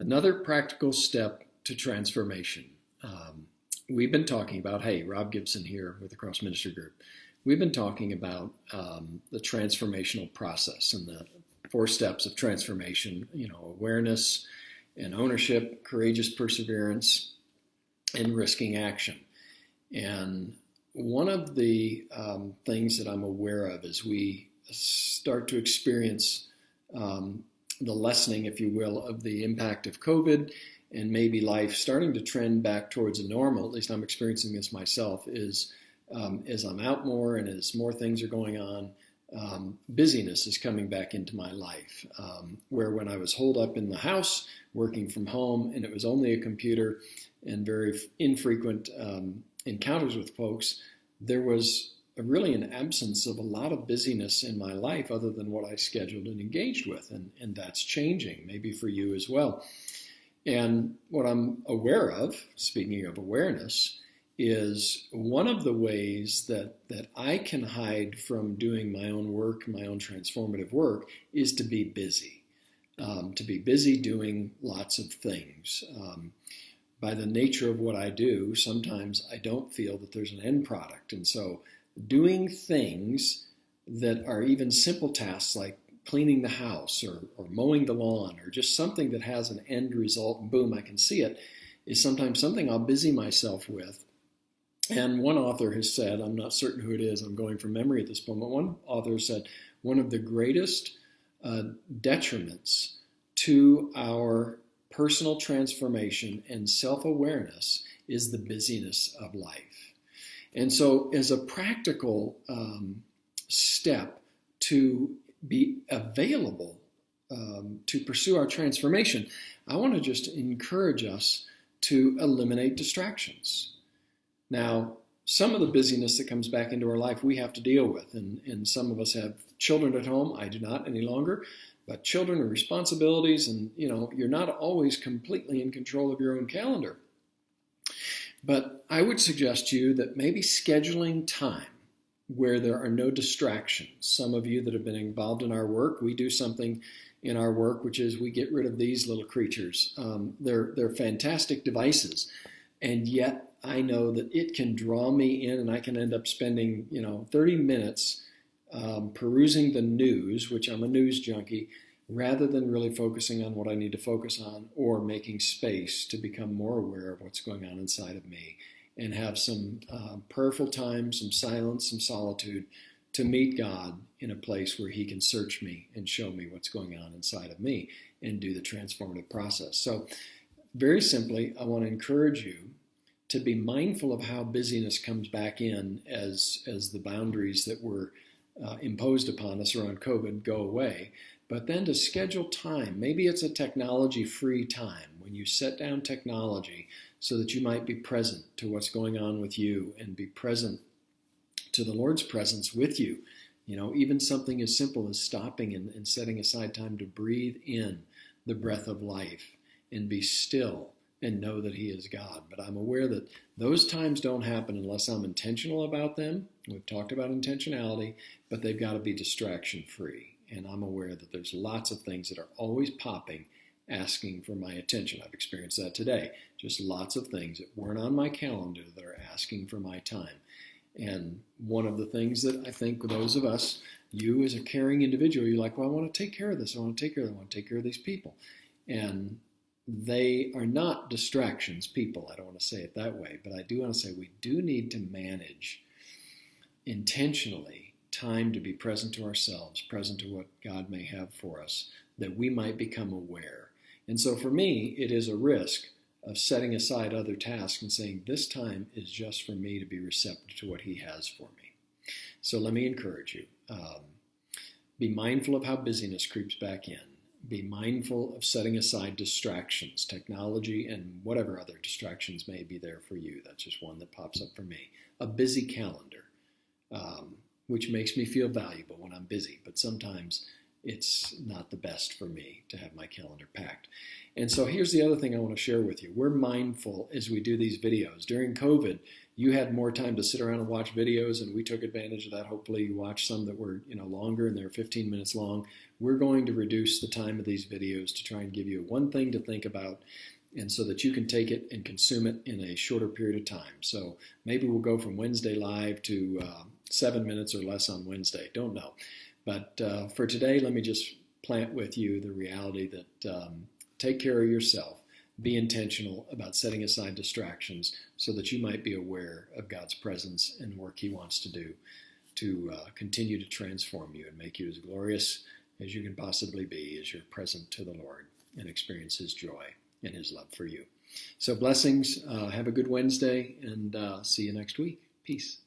Another practical step to transformation. We've been talking about, hey, Rob Gibson here with the Cross Ministry Group. We've been talking about the transformational process and the 4 steps of transformation, awareness and ownership, courageous perseverance, and risking action. And one of the things that I'm aware of as we start to experience the lessening, if you will, of the impact of COVID and maybe life starting to trend back towards a normal, at least I'm experiencing this myself, is as I'm out more and as more things are going on, busyness is coming back into my life. Where when I was holed up in the house, working from home, and it was only a computer and very infrequent encounters with folks, there was really an absence of a lot of busyness in my life other than what I scheduled and engaged with. And that's changing, maybe for you as well. And what I'm aware of, speaking of awareness, is one of the ways that I can hide from doing my own work, my own transformative work, is to be busy. To be busy doing lots of things. By the nature of what I do, sometimes I don't feel that there's an end product. And so doing things that are even simple tasks like cleaning the house or mowing the lawn or just something that has an end result and boom, I can see it, is sometimes something I'll busy myself with. And one author has said, I'm not certain who it is, I'm going from memory at this moment, one author said, one of the greatest detriments to our personal transformation and self-awareness is the busyness of life. And so as a practical step to be available to pursue our transformation, I want to just encourage us to eliminate distractions. Now, some of the busyness that comes back into our life we have to deal with, and some of us have children at home. I do not any longer, but children are responsibilities, and you're not always completely in control of your own calendar. But I would suggest to you that maybe scheduling time where there are no distractions. Some of you that have been involved in our work, we do something in our work, which is we get rid of these little creatures. They're fantastic devices, and yet I know that it can draw me in, and I can end up spending 30 minutes perusing the news, which I'm a news junkie, rather than really focusing on what I need to focus on or making space to become more aware of what's going on inside of me and have some prayerful time, some silence, some solitude to meet God in a place where he can search me and show me what's going on inside of me and do the transformative process. So very simply, I want to encourage you to be mindful of how busyness comes back in as the boundaries that were imposed upon us around COVID go away, but then to schedule time. Maybe it's a technology-free time when you set down technology so that you might be present to what's going on with you and be present to the Lord's presence with you. Even something as simple as stopping and setting aside time to breathe in the breath of life and be still and know that he is God. But I'm aware that those times don't happen unless I'm intentional about them. We've talked about intentionality, but they've got to be distraction-free. And I'm aware that there's lots of things that are always popping, asking for my attention. I've experienced that today. Just lots of things that weren't on my calendar that are asking for my time. And one of the things that I think those of us, you as a caring individual, you're like, well, I want to take care of this. I want to take care of that. I want to take care of these people. And they are not distractions, people. I don't want to say it that way, but I do want to say we do need to manage intentionally time to be present to ourselves, present to what God may have for us, that we might become aware. And so for me, it is a risk of setting aside other tasks and saying, this time is just for me to be receptive to what he has for me. So let me encourage you. Be mindful of how busyness creeps back in. Be mindful of setting aside distractions, technology, and whatever other distractions may be there for you. That's just one that pops up for me. A busy calendar, which makes me feel valuable when I'm busy, but sometimes it's not the best for me to have my calendar packed. And so here's the other thing I want to share with you. We're mindful as we do these videos. During COVID, you had more time to sit around and watch videos, and we took advantage of that. Hopefully you watched some that were longer, and they were 15 minutes long. we're going to reduce the time of these videos to try and give you one thing to think about, and so that you can take it and consume it in a shorter period of time. So maybe we'll go from Wednesday live to 7 minutes or less on Wednesday. Don't know. But for today, let me just plant with you the reality that take care of yourself. Be intentional about setting aside distractions so that you might be aware of God's presence and the work He wants to do to continue to transform you and make you as glorious as you can possibly be as you're present to the Lord and experience His joy and His love for you. So blessings. Have a good Wednesday, and see you next week. Peace.